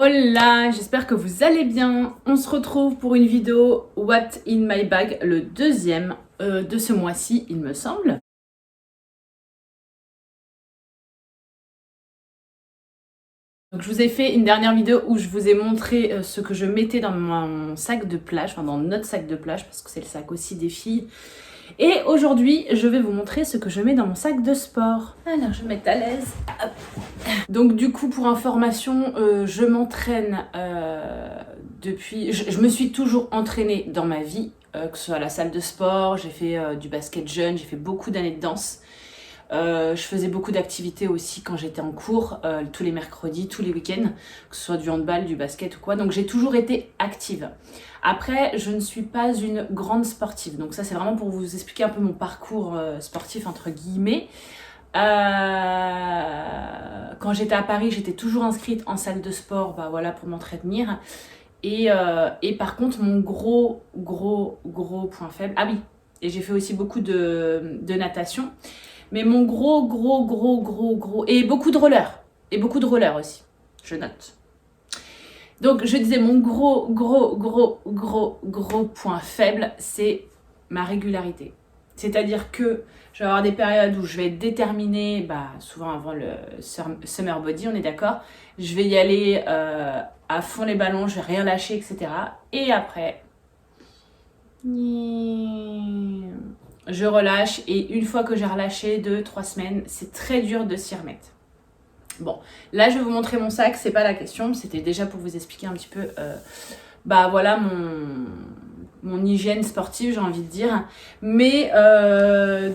Hola, j'espère que vous allez bien. On se retrouve pour une vidéo What in my bag, le deuxième de ce mois-ci, il me semble. Donc, je vous ai fait une dernière vidéo où je vous ai montré ce que je mettais dans mon sac de plage, enfin dans notre sac de plage, parce que c'est le sac aussi des filles. Et aujourd'hui, je vais vous montrer ce que je mets dans mon sac de sport. Alors, je vais me mettre à l'aise. Hop. Donc du coup, pour information, je m'entraîne depuis... Je me suis toujours entraînée dans ma vie, que ce soit à la salle de sport, j'ai fait du basket jeune, j'ai fait beaucoup d'années de danse. Je faisais beaucoup d'activités aussi quand j'étais en cours, tous les mercredis, tous les week-ends, que ce soit du handball, du basket ou quoi. Donc j'ai toujours été active. Après, je ne suis pas une grande sportive. Donc ça, c'est vraiment pour vous expliquer un peu mon parcours sportif, entre guillemets. Quand j'étais à Paris, j'étais toujours inscrite en salle de sport, bah voilà, pour m'entretenir. Et par contre, mon gros point faible... Ah oui, et j'ai fait aussi beaucoup de natation. Mais mon gros... Et beaucoup de rollers. Et beaucoup de rollers aussi, je note. Donc je disais, mon gros point faible, c'est ma régularité. C'est-à-dire que je vais avoir des périodes où je vais être déterminée, souvent avant le summer body, on est d'accord. Je vais y aller à fond les ballons, je vais rien lâcher, etc. Et après, je relâche. Et une fois que j'ai relâché, 2-3 semaines, c'est très dur de s'y remettre. Bon, là je vais vous montrer mon sac, c'est pas la question, c'était déjà pour vous expliquer un petit peu, voilà mon hygiène sportive, j'ai envie de dire. Mais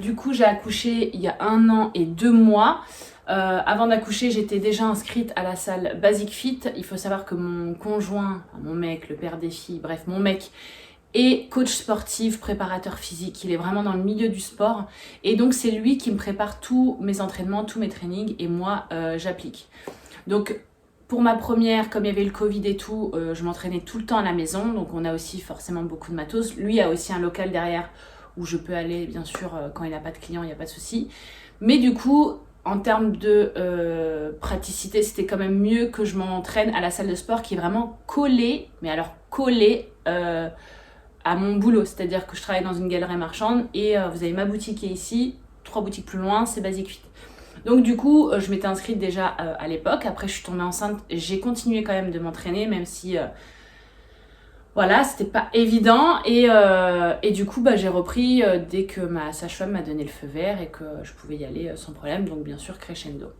du coup, j'ai accouché il y a 1 an et 2 mois. Avant d'accoucher, j'étais déjà inscrite à la salle Basic Fit. Il faut savoir que mon conjoint, mon mec, le père des filles, bref, mon mec est coach sportif, préparateur physique. Il est vraiment dans le milieu du sport. Et donc, c'est lui qui me prépare tous mes entraînements, tous mes trainings. Et moi, j'applique. Donc, pour ma première, comme il y avait le Covid et tout, je m'entraînais tout le temps à la maison. Donc, on a aussi forcément beaucoup de matos. Lui a aussi un local derrière où je peux aller, bien sûr, quand il n'a pas de clients, il n'y a pas de souci. Mais du coup, en termes de praticité, c'était quand même mieux que je m'entraîne à la salle de sport qui est vraiment collée, mais alors collée à mon boulot. C'est-à-dire que je travaille dans une galerie marchande et vous avez ma boutique qui est ici, 3 boutiques plus loin, c'est Basic Fit. Donc du coup, je m'étais inscrite déjà à l'époque. Après, je suis tombée enceinte. J'ai continué quand même de m'entraîner, même si... voilà, c'était pas évident. Et du coup, j'ai repris dès que ma sage-femme m'a donné le feu vert et que je pouvais y aller sans problème. Donc bien sûr, crescendo.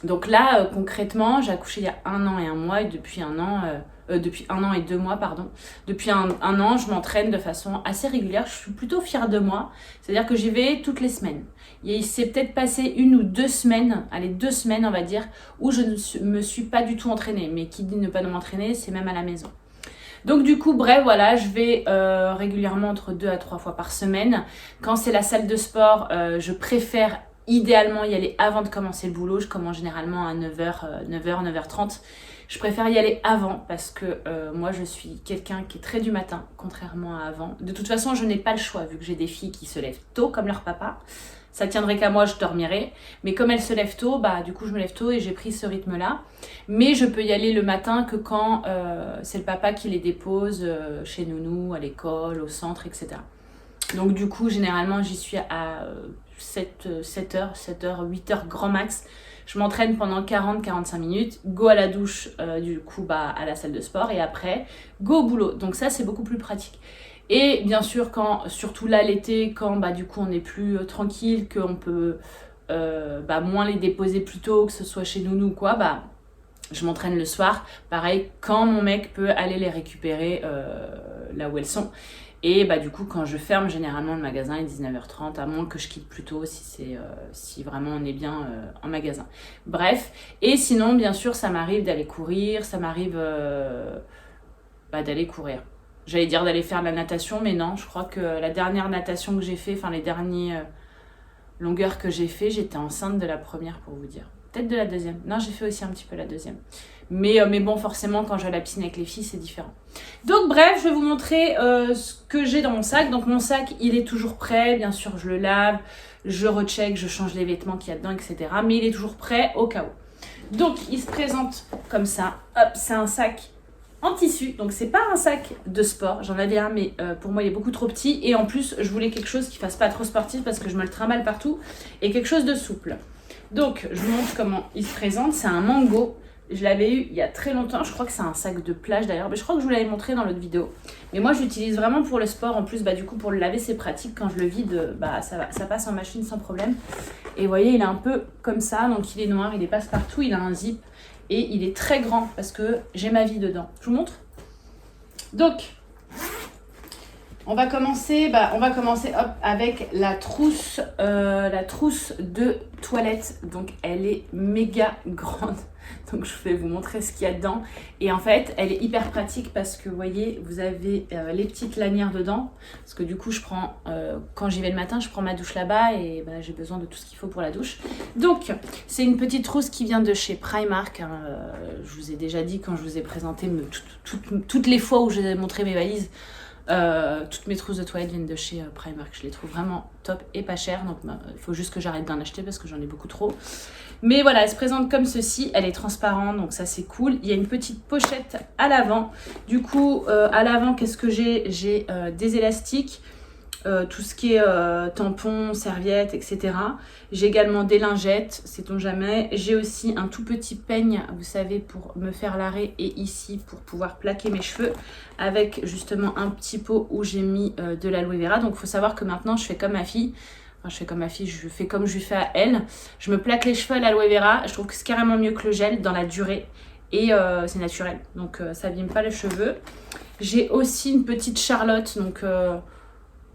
Donc là, concrètement, j'ai accouché il y a 1 an et 1 mois. Et depuis 1 an... depuis 1 an et 2 mois, pardon. Depuis un an, je m'entraîne de façon assez régulière. Je suis plutôt fière de moi. C'est-à-dire que j'y vais toutes les semaines. Il s'est peut-être passé 1 ou 2 semaines, allez 2 semaines on va dire, où je ne me suis pas du tout entraînée. Mais qui dit ne pas m'entraîner, c'est même à la maison. Donc du coup, bref, voilà, je vais régulièrement entre 2 à 3 fois par semaine. Quand c'est la salle de sport, je préfère idéalement y aller avant de commencer le boulot. Je commence généralement à 9h, 9h30. Je préfère y aller avant parce que moi, je suis quelqu'un qui est très du matin, contrairement à avant. De toute façon, je n'ai pas le choix vu que j'ai des filles qui se lèvent tôt comme leur papa. Ça tiendrait qu'à moi, je dormirais. Mais comme elles se lèvent tôt, du coup, je me lève tôt et j'ai pris ce rythme-là. Mais je peux y aller le matin que quand c'est le papa qui les dépose chez Nounou, à l'école, au centre, etc. Donc du coup, généralement, j'y suis à 7h, 8h grand max. Je m'entraîne pendant 40-45 minutes, go à la douche, du coup, à la salle de sport, et après, go au boulot. Donc ça, c'est beaucoup plus pratique. Et bien sûr, quand, surtout là, l'été, quand du coup, on est plus tranquille, qu'on peut moins les déposer plus tôt, que ce soit chez Nounou ou quoi, je m'entraîne le soir. Pareil, quand mon mec peut aller les récupérer là où elles sont. Et du coup, quand je ferme, généralement, le magasin est 19h30, à moins que je quitte plus tôt si vraiment on est bien en magasin. Bref, et sinon, bien sûr, ça m'arrive d'aller courir, ça m'arrive d'aller courir. J'allais dire d'aller faire de la natation, mais non, je crois que la dernière natation que j'ai fait, enfin les dernières longueurs que j'ai fait, j'étais enceinte de la première pour vous dire. Peut-être de la deuxième. Non, j'ai fait aussi un petit peu la deuxième. Mais bon, forcément, quand je vais à la piscine avec les filles, c'est différent. Donc bref, je vais vous montrer ce que j'ai dans mon sac. Donc mon sac, il est toujours prêt. Bien sûr, je le lave, je recheck, je change les vêtements qu'il y a dedans, etc. Mais il est toujours prêt au cas où. Donc, il se présente comme ça. Hop, c'est un sac en tissu. Donc, c'est pas un sac de sport. J'en avais un, mais pour moi, il est beaucoup trop petit. Et en plus, je voulais quelque chose qui fasse pas trop sportif parce que je me le trimballe partout. Et quelque chose de souple. Donc, je vous montre comment il se présente. C'est un mango. Je l'avais eu il y a très longtemps. Je crois que c'est un sac de plage d'ailleurs. Mais je crois que je vous l'avais montré dans l'autre vidéo. Mais moi, je l'utilise vraiment pour le sport. En plus, du coup, pour le laver, c'est pratique. Quand je le vide, ça passe en machine sans problème. Et vous voyez, il est un peu comme ça. Donc, il est noir. Il est passe-partout. Il a un zip. Et il est très grand parce que j'ai ma vie dedans. Je vous montre. Donc, on va commencer, hop, avec la trousse de toilette. Donc, elle est méga grande. Donc, je vais vous montrer ce qu'il y a dedans. Et en fait, elle est hyper pratique parce que, vous voyez, vous avez les petites lanières dedans. Parce que du coup, je prends, quand j'y vais le matin, je prends ma douche là-bas et j'ai besoin de tout ce qu'il faut pour la douche. Donc, c'est une petite trousse qui vient de chez Primark. Hein. Je vous ai déjà dit quand je vous ai présenté toutes les fois où j'ai montré mes valises. Toutes mes trousses de toilette viennent de chez Primark. Je les trouve vraiment top et pas chères. Donc, il faut juste que j'arrête d'en acheter parce que j'en ai beaucoup trop. Mais voilà, elle se présente comme ceci. Elle est transparente, donc ça c'est cool. Il y a une petite pochette à l'avant. Du coup, à l'avant, qu'est-ce que j'ai? J'ai des élastiques, tout ce qui est tampons, serviettes, etc. J'ai également des lingettes, sait-on jamais. J'ai aussi un tout petit peigne, vous savez, pour me faire l'arrêt et ici pour pouvoir plaquer mes cheveux avec justement un petit pot où j'ai mis de l'aloe vera. Donc, il faut savoir que maintenant, je fais comme ma fille. Enfin, je fais comme ma fille, je fais comme je lui fais à elle. Je me plaque les cheveux à l'aloe vera. Je trouve que c'est carrément mieux que le gel dans la durée. Et c'est naturel, donc ça n'abîme pas les cheveux. J'ai aussi une petite Charlotte, donc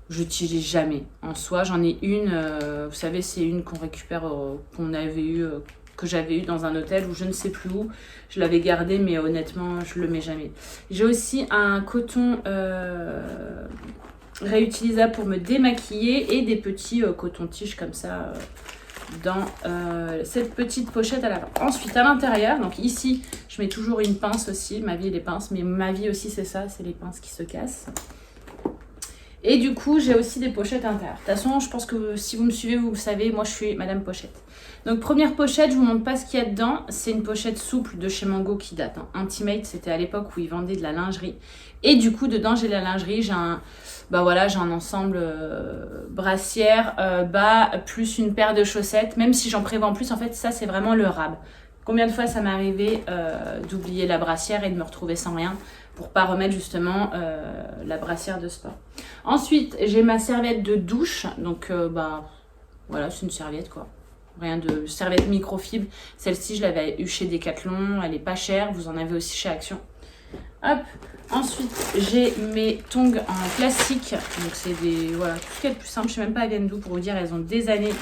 je n'utilise jamais. En soi, j'en ai une, vous savez, c'est une qu'on récupère, qu'on avait eu, que j'avais eu dans un hôtel ou je ne sais plus où. Je l'avais gardé, mais honnêtement, je le mets jamais. J'ai aussi un coton réutilisable pour me démaquiller et des petits cotons-tiges comme ça dans cette petite pochette à l'avant. Ensuite, à l'intérieur, donc ici, je mets toujours une pince aussi. Ma vie, les pinces, mais ma vie aussi, c'est ça, c'est les pinces qui se cassent. Et du coup, j'ai aussi des pochettes intérieures. De toute façon, je pense que si vous me suivez, vous savez, moi, je suis Madame Pochette. Donc, première pochette, je vous montre pas ce qu'il y a dedans. C'est une pochette souple de chez Mango qui date. Hein. Intimate, c'était à l'époque où ils vendaient de la lingerie. Et du coup, dedans, j'ai la lingerie. J'ai un... j'ai un ensemble brassière, bas, plus une paire de chaussettes. Même si j'en prévois en plus, en fait, ça, c'est vraiment le rab. Combien de fois ça m'est arrivé d'oublier la brassière et de me retrouver sans rien pour pas remettre justement la brassière de sport. Ensuite, j'ai ma serviette de douche. Donc, voilà, c'est une serviette, quoi. Rien de serviette microfibre. Celle-ci, je l'avais eue chez Decathlon. Elle est pas chère. Vous en avez aussi chez Action. Hop. Ensuite, j'ai mes tongs en plastique. Donc, c'est des... Voilà, tout ce qui est le plus simple. Je sais même pas elles viennent d'où pour vous dire. Elles ont des années.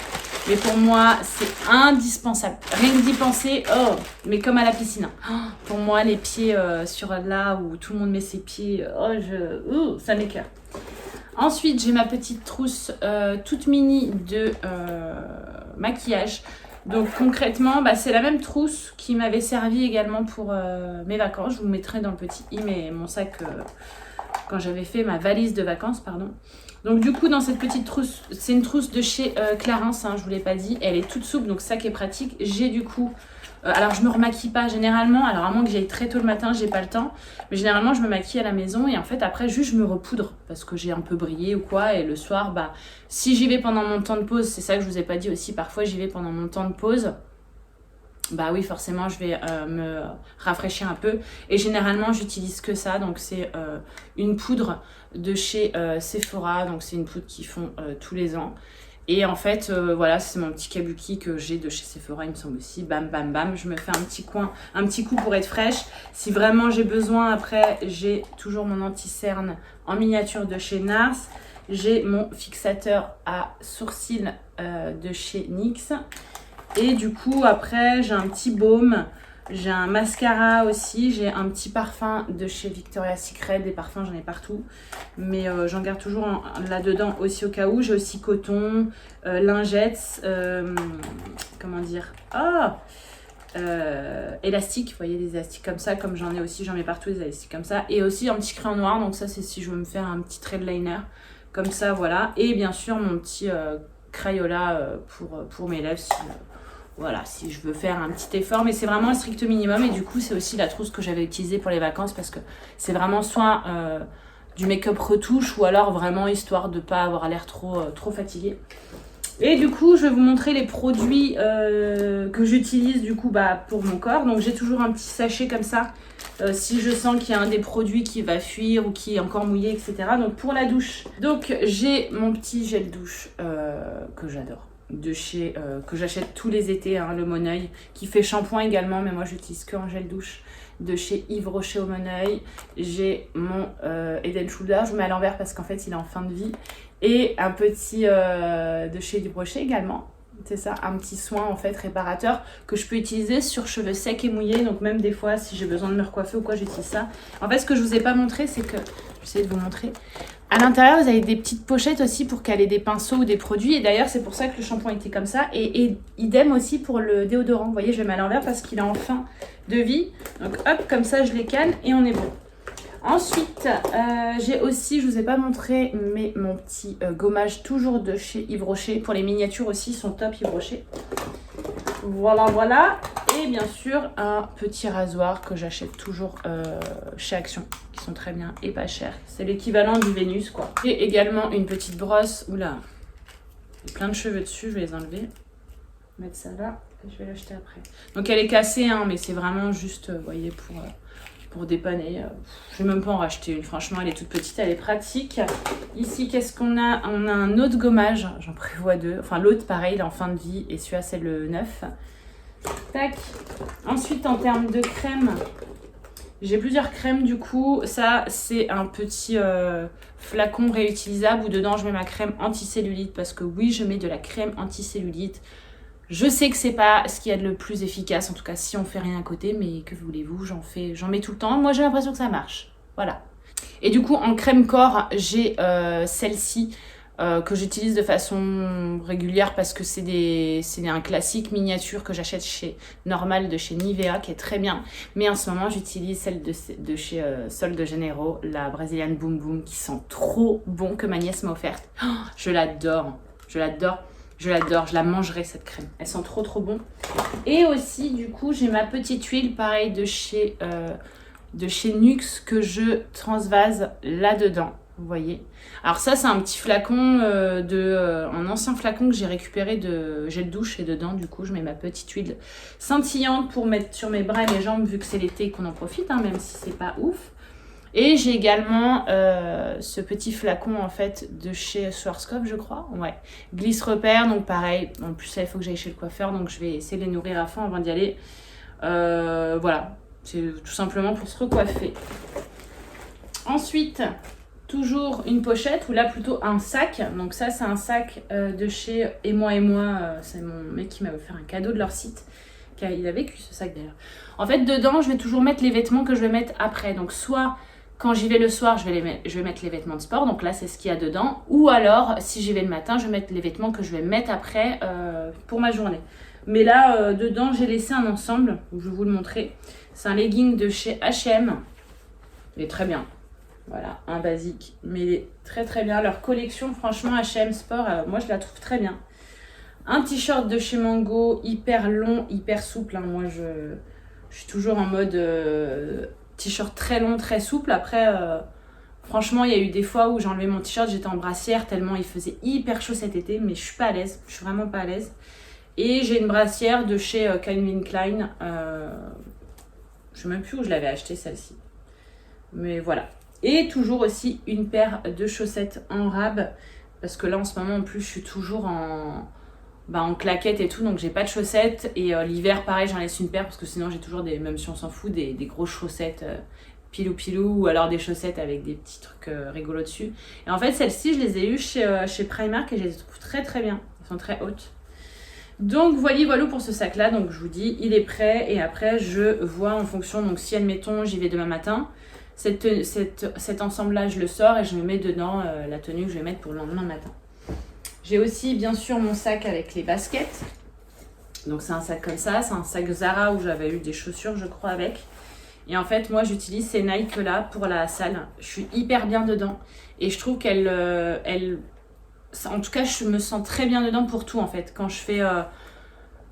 Mais pour moi, c'est indispensable. Rien que d'y penser, oh, mais comme à la piscine. Oh, pour moi, les pieds sur là où tout le monde met ses pieds, ça m'écoeure. Ensuite, j'ai ma petite trousse toute mini de maquillage. Donc concrètement, c'est la même trousse qui m'avait servi également pour mes vacances. Je vous mettrai dans le petit i mon sac quand j'avais fait ma valise de vacances, pardon. Donc du coup, dans cette petite trousse, c'est une trousse de chez Clarins, hein, je vous l'ai pas dit. Elle est toute souple, donc ça qui est pratique. J'ai du coup... alors je me remaquille pas généralement, alors à moins que j'aille très tôt le matin, j'ai pas le temps. Mais généralement, je me maquille à la maison et en fait après, juste je me repoudre parce que j'ai un peu brillé ou quoi. Et le soir, si j'y vais pendant mon temps de pause, c'est ça que je vous ai pas dit aussi, parfois j'y vais pendant mon temps de pause. Oui, forcément, je vais me rafraîchir un peu. Et généralement, j'utilise que ça. Donc, c'est une poudre de chez Sephora. Donc, c'est une poudre qu'ils font tous les ans. Et en fait, voilà, c'est mon petit kabuki que j'ai de chez Sephora, il me semble aussi. Bam, bam, bam. Je me fais un petit coup pour être fraîche. Si vraiment j'ai besoin, après, j'ai toujours mon anti-cerne en miniature de chez Nars. J'ai mon fixateur à sourcils de chez NYX. Et du coup, après, j'ai un petit baume, j'ai un mascara aussi, j'ai un petit parfum de chez Victoria's Secret. Des parfums, j'en ai partout. Mais j'en garde toujours là-dedans aussi au cas où. J'ai aussi coton, lingettes, comment dire, élastique. Vous voyez, des élastiques comme ça, comme j'en ai aussi, j'en mets partout des élastiques comme ça. Et aussi un petit crayon noir, donc ça, c'est si je veux me faire un petit trait de liner. Comme ça, voilà. Et bien sûr, mon petit Crayola pour mes lèvres. voilà, si je veux faire un petit effort, mais c'est vraiment le strict minimum. Et du coup, c'est aussi la trousse que j'avais utilisée pour les vacances parce que c'est vraiment soit du make-up retouche ou alors vraiment histoire de pas avoir l'air trop fatiguée. Et du coup, je vais vous montrer les produits que j'utilise du coup pour mon corps. Donc j'ai toujours un petit sachet comme ça. Si je sens qu'il y a un des produits qui va fuir ou qui est encore mouillé, etc. Donc pour la douche, donc j'ai mon petit gel douche que j'adore. Que j'achète tous les étés, hein, le Moneuil, qui fait shampoing également, mais moi j'utilise que en gel douche, de chez Yves Rocher au Moneuil. J'ai mon Head & Shoulders, je vous mets à l'envers parce qu'en fait il est en fin de vie, et un petit de chez Yves Rocher également. C'est ça, un petit soin en fait réparateur que je peux utiliser sur cheveux secs et mouillés. Donc même des fois si j'ai besoin de me recoiffer ou quoi, j'utilise ça. En fait, ce que je vous ai pas montré, c'est que j'essaie de vous montrer. À l'intérieur, vous avez des petites pochettes aussi pour caler des pinceaux ou des produits. Et d'ailleurs, c'est pour ça que le shampoing était comme ça. Et idem aussi pour le déodorant. Vous voyez, je vais mettre à l'envers parce qu'il est en fin de vie. Donc hop, comme ça, je les cale et on est bon. Ensuite, j'ai aussi, je vous ai pas montré, mais mon petit gommage toujours de chez Yves Rocher. Pour les miniatures aussi, ils sont top Yves Rocher. Voilà, voilà. Et bien sûr, un petit rasoir que j'achète toujours chez Action, qui sont très bien et pas chers. C'est l'équivalent du Vénus, quoi. J'ai également une petite brosse. Oula, il y a plein de cheveux dessus, je vais les enlever. Mettre ça là, et je vais l'acheter après. Donc elle est cassée, hein, mais c'est vraiment juste, vous voyez, pour dépanner. Je vais même pas en racheter une, franchement elle est toute petite, elle est pratique. Ici qu'est-ce qu'on a? On a un autre gommage, j'en prévois deux, enfin l'autre pareil il est en fin de vie et celui-là c'est le 9. Tac. Ensuite en termes de crème, j'ai plusieurs crèmes du coup. Ça c'est un petit flacon réutilisable où dedans je mets ma crème anticellulite parce que oui je mets de la crème anticellulite. Je sais que c'est pas ce qu'il y a de le plus efficace, en tout cas si on fait rien à côté, mais que voulez-vous, j'en mets tout le temps. Moi j'ai l'impression que ça marche, voilà. Et du coup en crème corps, j'ai celle-ci que j'utilise de façon régulière parce que c'est un classique miniature que j'achète chez Normal de chez Nivea qui est très bien. Mais en ce moment j'utilise celle de chez Sol de Janeiro, la Brazilian Boom Boom, qui sent trop bon, que ma nièce m'a offerte. Oh, je l'adore, je l'adore. Je l'adore, je la mangerai cette crème. Elle sent trop bon. Et aussi, du coup, j'ai ma petite huile, pareil, de chez Nuxe, que je transvase là-dedans. Vous voyez. Alors ça, c'est un petit flacon, un ancien flacon que j'ai récupéré de gel douche. Et dedans, du coup, je mets ma petite huile scintillante pour mettre sur mes bras et mes jambes, vu que c'est l'été et qu'on en profite, hein, même si c'est pas ouf. Et j'ai également ce petit flacon en fait de chez Schwarzkopf, je crois. Ouais. Glisse repère, donc pareil. En plus, là, il faut que j'aille chez le coiffeur, donc je vais essayer de les nourrir à fond avant d'y aller. Voilà, c'est tout simplement pour se recoiffer. Ensuite, toujours une pochette, ou là plutôt un sac. Donc ça, c'est un sac de chez Et moi. C'est mon mec qui m'a offert un cadeau de leur site. Il a vécu ce sac d'ailleurs. En fait, dedans, je vais toujours mettre les vêtements que je vais mettre après. Donc soit... Quand j'y vais le soir, je vais mettre les vêtements de sport. Donc là, c'est ce qu'il y a dedans. Ou alors, si j'y vais le matin, je vais mettre les vêtements que je vais mettre après pour ma journée. Mais là, dedans, j'ai laissé un ensemble. Je vais vous le montrer. C'est un legging de chez H&M. Il est très bien. Voilà, un basique. Mais il est très bien. Leur collection, franchement, H&M Sport, moi, je la trouve très bien. Un t-shirt de chez Mango, hyper long, hyper souple. Hein. Moi, je suis toujours en mode... t-shirt très long, très souple. Après, franchement, il y a eu des fois où j'ai enlevé mon t-shirt, j'étais en brassière tellement il faisait hyper chaud cet été, mais je suis pas à l'aise, je suis vraiment pas à l'aise. Et j'ai une brassière de chez Calvin Klein. Je sais même plus où je l'avais acheté celle-ci. Mais voilà. Et toujours aussi une paire de chaussettes en rab. Parce que là, en ce moment, en plus, je suis toujours en claquettes et tout, donc j'ai pas de chaussettes. Et l'hiver, pareil, j'en laisse une paire parce que sinon j'ai toujours même si on s'en fout, des grosses chaussettes pilou ou alors des chaussettes avec des petits trucs rigolos dessus. Et en fait, celles-ci, je les ai eues chez Primark et je les trouve très bien. Elles sont très hautes. Donc voilà pour ce sac-là. Donc je vous dis, il est prêt et après je vois en fonction. Donc si admettons, j'y vais demain matin, cet ensemble-là, je le sors et je me mets dedans la tenue que je vais mettre pour le lendemain matin. J'ai aussi bien sûr mon sac avec les baskets. Donc c'est un sac comme ça, c'est un sac Zara où j'avais eu des chaussures je crois avec. Et en fait moi j'utilise ces Nike là pour la salle. Je suis hyper bien dedans et je trouve qu'elle... en tout cas je me sens très bien dedans pour tout en fait. Quand je fais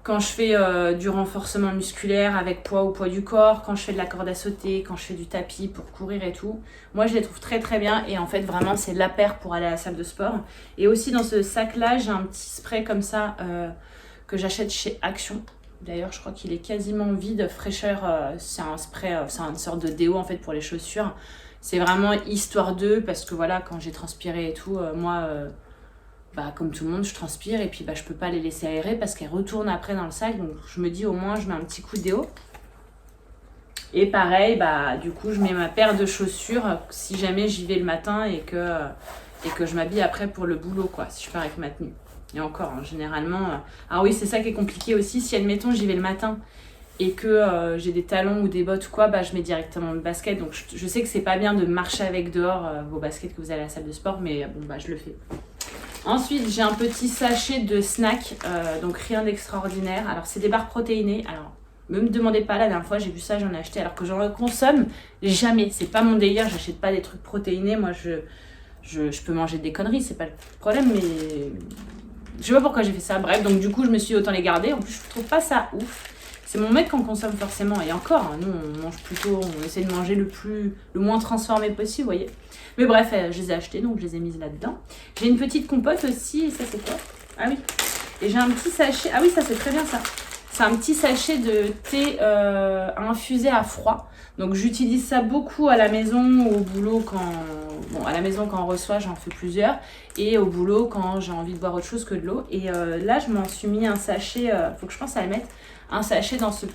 quand je fais du renforcement musculaire avec poids ou poids du corps, quand je fais de la corde à sauter, quand je fais du tapis pour courir et tout. Moi, je les trouve très très bien et en fait, vraiment, c'est la paire pour aller à la salle de sport. Et aussi dans ce sac-là, j'ai un petit spray comme ça que j'achète chez Action. D'ailleurs, je crois qu'il est quasiment vide, fraîcheur. C'est un spray, c'est une sorte de déo en fait pour les chaussures. C'est vraiment histoire d'eux parce que voilà, quand j'ai transpiré et tout, moi... bah, comme tout le monde, je transpire et puis bah, je peux pas les laisser aérer parce qu'elles retournent après dans le sac. Donc je me dis au moins je mets un petit coup de déo. Et pareil, bah, du coup je mets ma paire de chaussures si jamais j'y vais le matin et que je m'habille après pour le boulot, quoi, si je pars avec ma tenue. Et encore, hein, généralement... Ah oui, c'est ça qui est compliqué aussi. Si admettons j'y vais le matin et que j'ai des talons ou des bottes ou quoi, bah, je mets directement mes baskets. Donc je sais que c'est pas bien de marcher avec dehors vos baskets que vous allez à la salle de sport, mais bon, bah, je le fais. Ensuite, j'ai un petit sachet de snacks, donc rien d'extraordinaire. Alors, c'est des barres protéinées. Alors, ne me demandez pas, la dernière fois, j'ai vu ça, j'en ai acheté. Alors que j'en consomme jamais. C'est pas mon délire, j'achète pas des trucs protéinés. Moi, je peux manger des conneries, c'est pas le problème, mais je sais pas pourquoi j'ai fait ça. Bref, donc du coup, je me suis dit autant les garder. En plus, je trouve pas ça ouf. C'est mon mec qu'on consomme forcément. Et encore, hein, nous, on mange plutôt, on essaie de manger le moins transformé possible, vous voyez. Mais bref, je les ai achetés, donc je les ai mises là-dedans. J'ai une petite compote aussi, et ça c'est quoi? Ah oui. Et j'ai un petit sachet, ah oui, ça c'est très bien ça. C'est un petit sachet de thé infusé à froid. Donc j'utilise ça beaucoup à la maison ou au boulot quand... Bon, à la maison quand on reçoit, j'en fais plusieurs. Et au boulot quand j'ai envie de boire autre chose que de l'eau. Et là, je m'en suis mis un sachet, faut que je pense à le mettre. Un sachet dans ce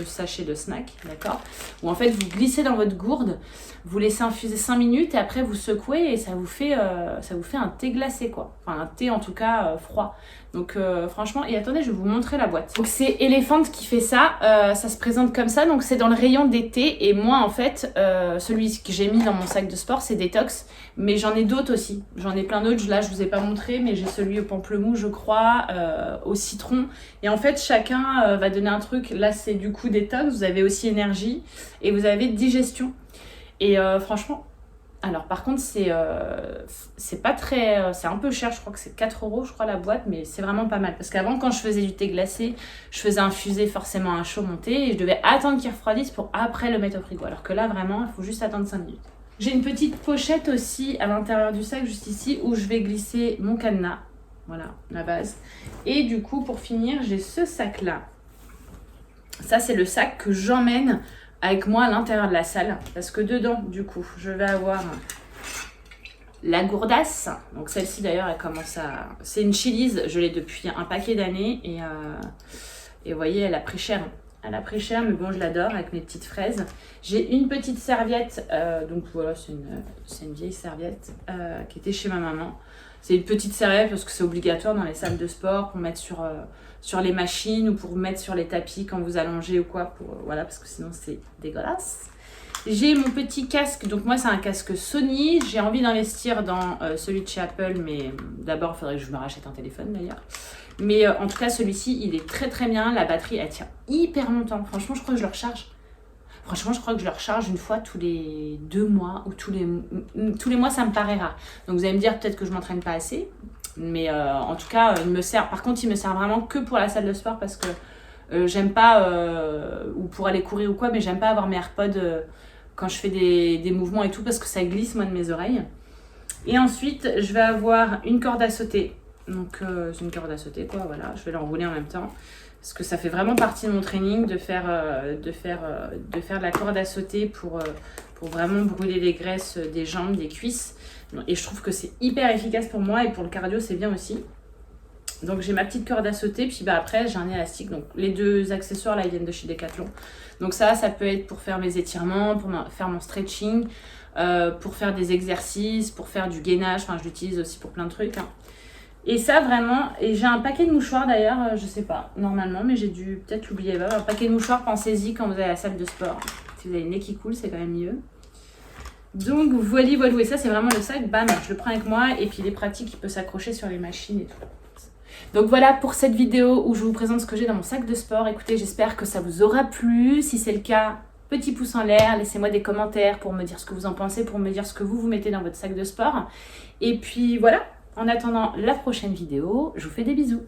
sachet de snack, d'accord? Où en fait vous glissez dans votre gourde, vous laissez infuser 5 minutes et après vous secouez et ça vous fait un thé glacé, quoi. Enfin un thé en tout cas froid. Donc franchement, et attendez, je vais vous montrer la boîte. Donc c'est Elephant qui fait ça, ça se présente comme ça, donc c'est dans le rayon des thés. Et moi en fait, celui que j'ai mis dans mon sac de sport, c'est Détox. Mais j'en ai d'autres aussi, j'en ai plein d'autres. Là je vous ai pas montré, mais j'ai celui au pamplemousse je crois, au citron. Et en fait chacun va donner un truc. Là c'est du coup Détox, vous avez aussi énergie et vous avez digestion. Et franchement, alors par contre c'est pas très, c'est un peu cher, je crois que c'est 4 € je crois la boîte, mais c'est vraiment pas mal. Parce qu'avant quand je faisais du thé glacé, je faisais infuser forcément à chaud mon thé et je devais attendre qu'il refroidisse pour après le mettre au frigo. Alors que là vraiment il faut juste attendre 5 minutes. J'ai une petite pochette aussi à l'intérieur du sac juste ici où je vais glisser mon cadenas. Voilà, la base. Et du coup, pour finir, j'ai ce sac-là. Ça, c'est le sac que j'emmène avec moi à l'intérieur de la salle. Parce que dedans, du coup, je vais avoir la gourdasse. Donc celle-ci, d'ailleurs, elle commence à... C'est une Chili's. Je l'ai depuis un paquet d'années. Et vous voyez, elle a pris cher. Elle a pris cher, mais bon, je l'adore avec mes petites fraises. J'ai une petite serviette. Donc voilà, c'est une vieille serviette qui était chez ma maman. C'est une petite serviette parce que c'est obligatoire dans les salles de sport pour mettre sur les machines ou pour mettre sur les tapis quand vous allongez ou quoi. Voilà, parce que sinon c'est dégueulasse. J'ai mon petit casque. Donc moi, c'est un casque Sony. J'ai envie d'investir dans celui de chez Apple. Mais d'abord, il faudrait que je me rachète un téléphone d'ailleurs. Mais en tout cas, celui-ci, il est très très bien. La batterie, elle tient hyper longtemps. Franchement, je crois que je le recharge. Une fois tous les 2 mois ou tous les mois, ça me paraît rare. Donc vous allez me dire peut-être que je m'entraîne pas assez. Mais en tout cas, il me sert. Par contre, il me sert vraiment que pour la salle de sport parce que j'aime pas, ou pour aller courir ou quoi, mais j'aime pas avoir mes AirPods quand je fais des mouvements et tout parce que ça glisse moi de mes oreilles. Et ensuite, je vais avoir une corde à sauter. Donc c'est une corde à sauter quoi, voilà, je vais l'enrouler en même temps parce que ça fait vraiment partie de mon training de faire de la corde à sauter pour vraiment brûler les graisses des jambes, des cuisses, et je trouve que c'est hyper efficace pour moi et pour le cardio c'est bien aussi. Donc j'ai ma petite corde à sauter, puis bah après j'ai un élastique, donc les 2 accessoires là ils viennent de chez Decathlon. Donc ça peut être pour faire mes étirements, pour faire mon stretching, pour faire des exercices, pour faire du gainage, enfin je l'utilise aussi pour plein de trucs hein. Et ça vraiment, et j'ai un paquet de mouchoirs d'ailleurs, je sais pas, normalement, mais j'ai dû peut-être l'oublier. Un paquet de mouchoirs, pensez-y quand vous allez à la salle de sport. Si vous avez le nez qui coule, c'est quand même mieux. Donc voilà, et ça c'est vraiment le sac, bam, je le prends avec moi, et puis il est pratique, il peut s'accrocher sur les machines et tout. Donc voilà pour cette vidéo où je vous présente ce que j'ai dans mon sac de sport. Écoutez, j'espère que ça vous aura plu. Si c'est le cas, petit pouce en l'air, laissez-moi des commentaires pour me dire ce que vous en pensez, pour me dire ce que vous mettez dans votre sac de sport. Et puis voilà. En attendant la prochaine vidéo, je vous fais des bisous.